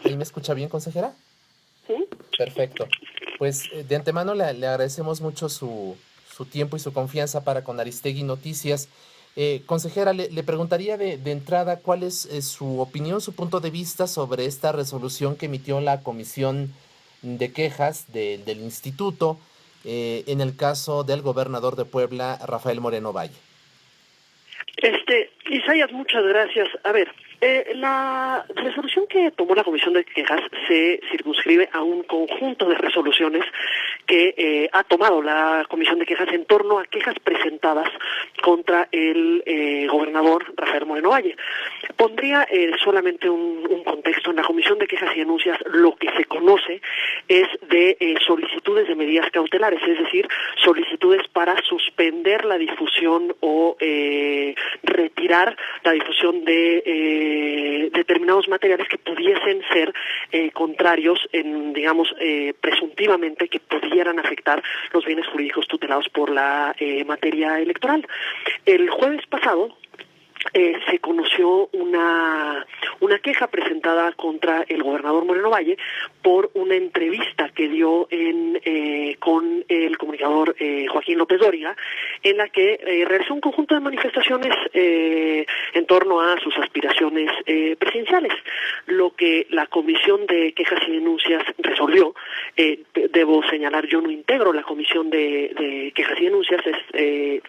¿Ahí me escucha bien, consejera? Sí. Perfecto. Pues de antemano le agradecemos mucho su tiempo y su confianza para con Aristegui Noticias. Consejera, le preguntaría de entrada cuál es su opinión, su punto de vista sobre esta resolución que emitió la Comisión de Quejas del Instituto en el caso del gobernador de Puebla, Rafael Moreno Valle. Isaías, muchas gracias. A ver, la resolución que tomó la Comisión de Quejas se circunscribe a un conjunto de resoluciones que ha tomado la Comisión de Quejas en torno a quejas presentadas contra el gobernador Rafael Moreno Valle. Pondría solamente un contexto. En la Comisión de Quejas y Denuncias lo que se conoce es de solicitudes de medidas cautelares, es decir, solicitudes para suspender la difusión o retirar la difusión de determinados materiales que pudiesen ser contrarios, presuntivamente que pudieran afectar los bienes jurídicos tutelados por la materia electoral. El jueves pasado se conoció una queja presentada contra el gobernador Moreno Valle por una entrevista que dio con el comunicador Joaquín López Dóriga, en la que realizó un conjunto de manifestaciones en torno a sus aspiraciones presidenciales. Lo que la Comisión de Quejas y Denuncias resolvió, debo señalar, yo no integro la Comisión de Quejas y Denuncias, y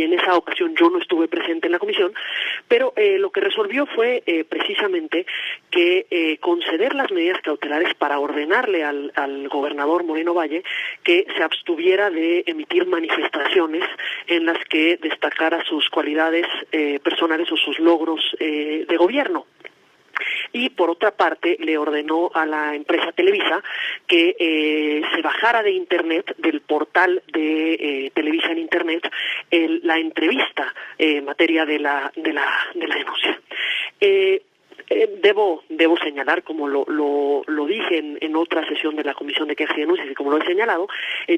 en esa ocasión yo no estuve presente en la comisión, pero lo que resolvió fue precisamente que conceder las medidas cautelares para ordenarle al gobernador Moreno Valle que se abstuviera de emitir manifestaciones en las que destacara sus cualidades personales o sus logros de gobierno. Y por otra parte le ordenó a la empresa Televisa que se bajara de internet, del portal de Televisa en internet, la entrevista en materia de la denuncia. Debo señalar, como lo dije en otra sesión de la Comisión de Quejas y Denuncias, y como lo he señalado,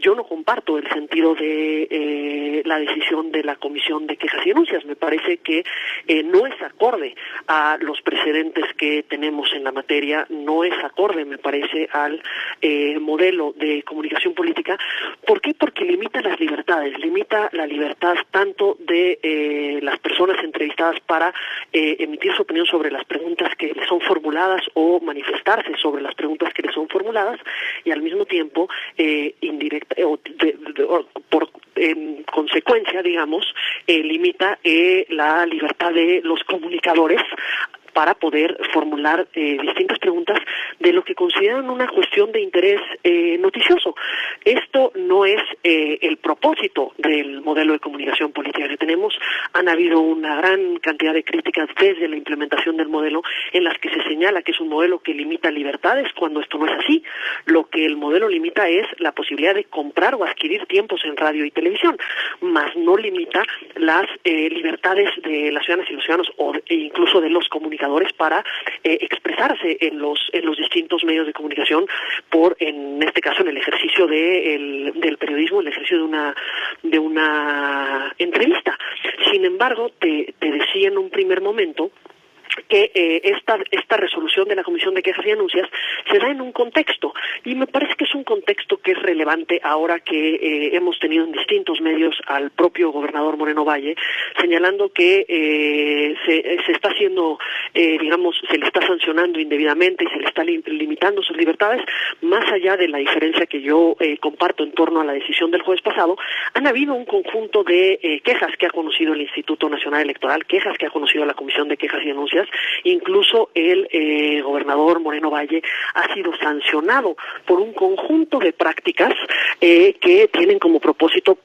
yo no comparto el sentido de la decisión de la Comisión de Quejas y Denuncias. Me parece que no es acorde a los precedentes que tenemos en la materia, no es acorde, me parece, al modelo de comunicación política. ¿Por qué? Porque limita las libertades, limita la libertad tanto de las personas entrevistadas para emitir su opinión sobre las preguntas que le son formuladas o manifestarse sobre las preguntas que le son formuladas, y al mismo tiempo en consecuencia, digamos, limita la libertad de los comunicadores para poder formular distintas preguntas de lo que consideran una cuestión de interés noticioso. Esto no es el propósito del modelo de comunicación política que tenemos. Han habido una gran cantidad de críticas desde la implementación del modelo en las que se señala que es un modelo que limita libertades, cuando esto no es así. Lo que el modelo limita es la posibilidad de comprar o adquirir tiempos en radio y televisión, más no limita las libertades de las ciudadanas y los ciudadanos e incluso de los comunicadores para expresarse en los distintos medios de comunicación, en este caso en el ejercicio del periodismo, en el ejercicio de una entrevista. Sin embargo, te decía en un primer momento que esta resolución de la Comisión de Quejas y Denuncias se da en un contexto, y me parece que es un contexto que es relevante ahora que hemos tenido en distintos medios al propio gobernador Moreno Valle señalando que se está haciendo, se le está sancionando indebidamente y se le está limitando sus libertades. Más allá de la diferencia que yo comparto en torno a la decisión del jueves pasado, han habido un conjunto de quejas que ha conocido el Instituto Nacional Electoral, quejas que ha conocido la Comisión de Quejas y Denuncias. Incluso el gobernador Moreno Valle ha sido sancionado por un conjunto de prácticas que tienen como propósito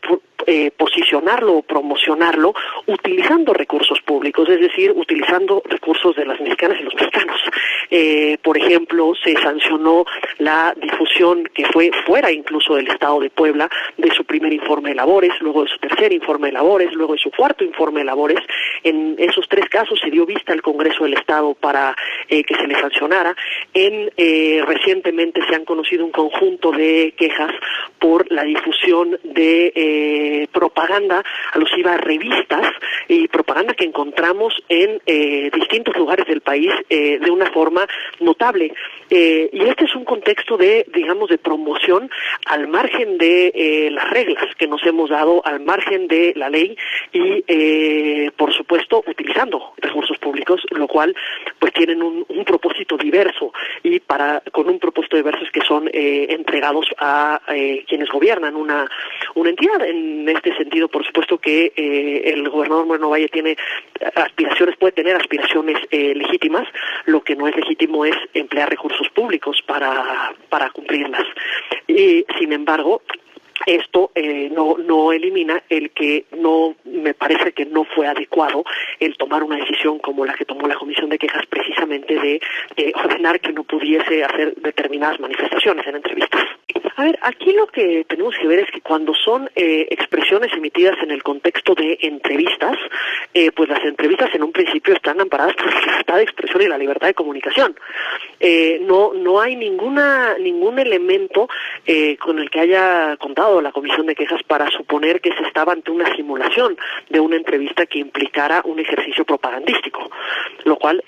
posicionarlo o promocionarlo utilizando recursos públicos, es decir, utilizando recursos de las mexicanas y los mexicanos. Por ejemplo, se sancionó la difusión que fue fuera incluso del Estado de Puebla de su primer informe de labores, luego de su tercer informe de labores, luego de su cuarto informe de labores. En esos tres casos se dio vista al Congreso del Estado para que se le sancionara. Recientemente se han conocido un conjunto de quejas por la difusión de propaganda alusiva a revistas y propaganda que encontramos en distintos lugares del país de una forma forma notable. Y este es un contexto de, digamos, de promoción al margen de las reglas que nos hemos dado, al margen de la ley y, por supuesto, utilizando recursos públicos, lo cual pues tienen un propósito diverso y con un propósito diverso es que son entregados a quienes gobiernan una entidad. En este sentido, por supuesto que el gobernador Moreno Valle puede tener aspiraciones legítimas. Lo que no es legítimo es emplear recursos públicos para cumplirlas. Y, sin embargo, esto no elimina el que no me parece que no fue adecuado el tomar una decisión como la que tomó la Comisión de Quejas, precisamente de ordenar que no pudiese hacer determinadas manifestaciones en entrevistas. A ver, aquí lo que tenemos que ver es que cuando son expresiones emitidas en el contexto de entrevistas, pues las entrevistas en un principio están amparadas por la libertad de expresión y la libertad de comunicación. No hay ningún elemento con el que haya contado la Comisión de Quejas para suponer que se estaba ante una simulación de una entrevista que implicara un ejercicio propagandístico, lo cual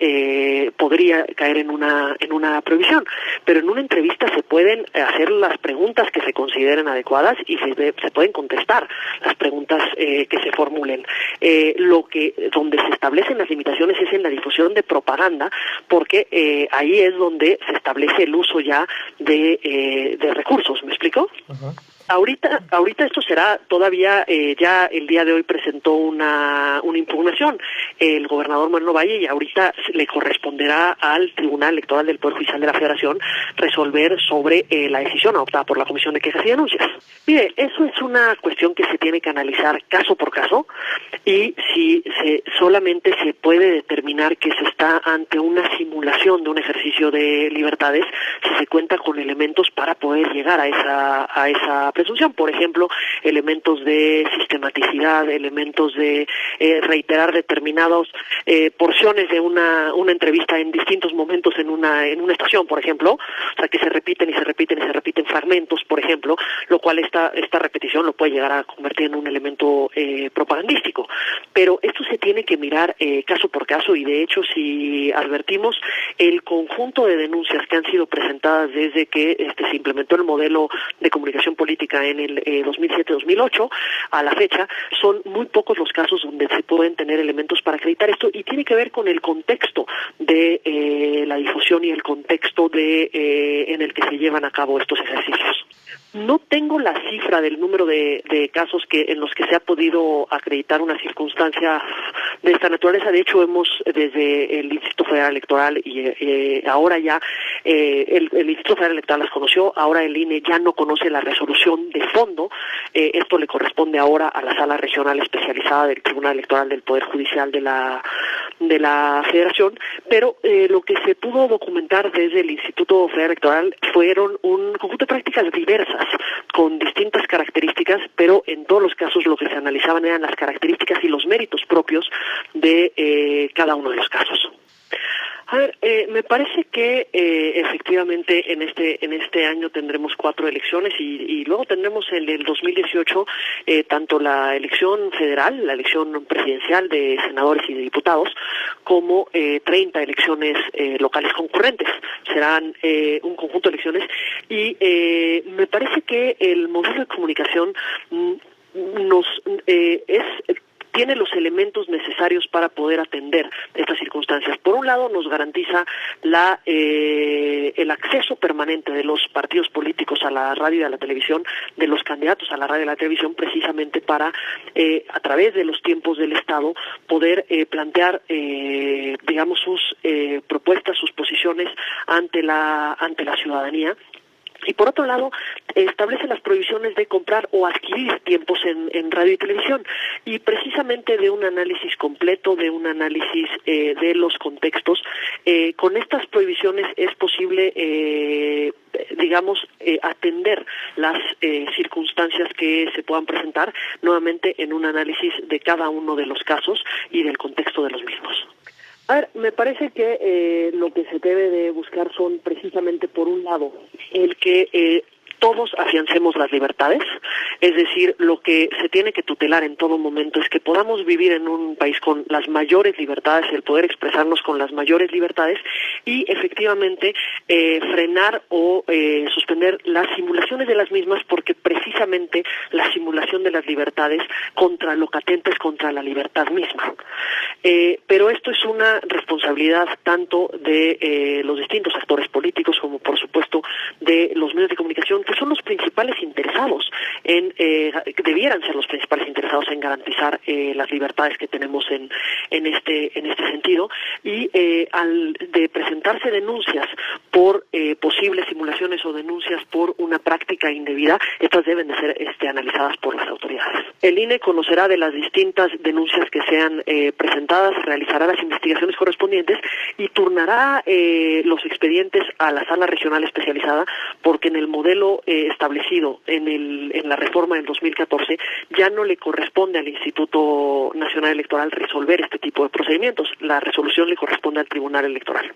podría caer en una prohibición. Pero en una entrevista se pueden hacer las preguntas que se consideren adecuadas y se pueden contestar las preguntas que se formulen. Donde se establecen las limitaciones es en la difusión de propaganda, porque ahí es donde se establece el uso ya de recursos. ¿Me explico? Uh-huh. Ahorita esto será todavía, ya el día de hoy presentó una impugnación el gobernador Moreno Valle y ahorita le corresponderá al Tribunal Electoral del Poder Judicial de la Federación resolver sobre la decisión adoptada por la Comisión de Quejas y Denuncias. Mire, eso es una cuestión que se tiene que analizar caso por caso y si solamente se puede determinar que se está ante una simulación de un ejercicio de libertades si se cuenta con elementos para poder llegar a esa presunción. Por ejemplo, elementos de sistematicidad, elementos de reiterar determinadas porciones de una entrevista en distintos momentos en una estación, por ejemplo, o sea, que se repiten y se repiten y se repiten fragmentos, por ejemplo, lo cual esta repetición lo puede llegar a convertir en un elemento propagandístico. Pero esto se tiene que mirar caso por caso y, de hecho, si advertimos el conjunto de denuncias que han sido presentadas desde que se implementó el modelo de comunicación política en el 2007-2008 a la fecha, son muy pocos los casos donde se pueden tener elementos para acreditar esto y tiene que ver con el contexto de la difusión y el contexto en el que se llevan a cabo estos ejercicios. No tengo la cifra del número de casos en los que se ha podido acreditar una circunstancia de esta naturaleza. De hecho, desde el Instituto Federal Electoral y ahora ya el Instituto Federal Electoral las conoció, ahora el INE ya no conoce la resolución de fondo. Esto le corresponde ahora a la Sala Regional Especializada del Tribunal Electoral del Poder Judicial de la Federación, pero lo que se pudo documentar desde el Instituto Federal Electoral fueron un conjunto de prácticas diversas con distintas características, pero en todos los casos lo que se analizaban eran las características y los méritos propios de cada uno de los casos. A ver, me parece que efectivamente en este año tendremos 4 elecciones y luego tendremos en el 2018 tanto la elección federal, la elección presidencial de senadores y de diputados, como 30 elecciones locales concurrentes. Serán un conjunto de elecciones y me parece que el modelo de comunicación tiene los elementos necesarios para poder atender estas circunstancias. Por un lado, nos garantiza el acceso permanente de los partidos políticos a la radio y a la televisión, de los candidatos a la radio y a la televisión, precisamente para, a través de los tiempos del Estado, poder plantear, digamos, sus propuestas, sus posiciones ante la ciudadanía. Y por otro lado, establece las prohibiciones de comprar o adquirir tiempos en radio y televisión, y precisamente de un análisis completo, de un análisis de los contextos. Con estas prohibiciones es posible, atender las circunstancias que se puedan presentar, nuevamente en un análisis de cada uno de los casos y del contexto de los mismos. A ver, me parece que lo que se debe de buscar son precisamente, por un lado, el que todos afiancemos las libertades, es decir, lo que se tiene que tutelar en todo momento es que podamos vivir en un país con las mayores libertades, el poder expresarnos con las mayores libertades y efectivamente frenar o suspender las simulaciones de las mismas, porque precisamente la simulación de las libertades contra lo catente es contra la libertad misma. Pero esto es una responsabilidad tanto de los distintos actores políticos como por supuesto de los medios de comunicación, que son los principales interesados debieran ser los principales interesados en garantizar las libertades que tenemos en este sentido, y al de presentarse denuncias por posibles simulaciones o denuncias por una práctica indebida, estas deben de ser analizadas por las autoridades. El INE conocerá de las distintas denuncias que sean presentadas, realizará las investigaciones correspondientes y turnará los expedientes a la Sala Regional Especializada, porque en el modelo establecido en la reforma del 2014 ya no le corresponde al Instituto Nacional Electoral resolver este tipo de procedimientos. La resolución le corresponde al Tribunal Electoral.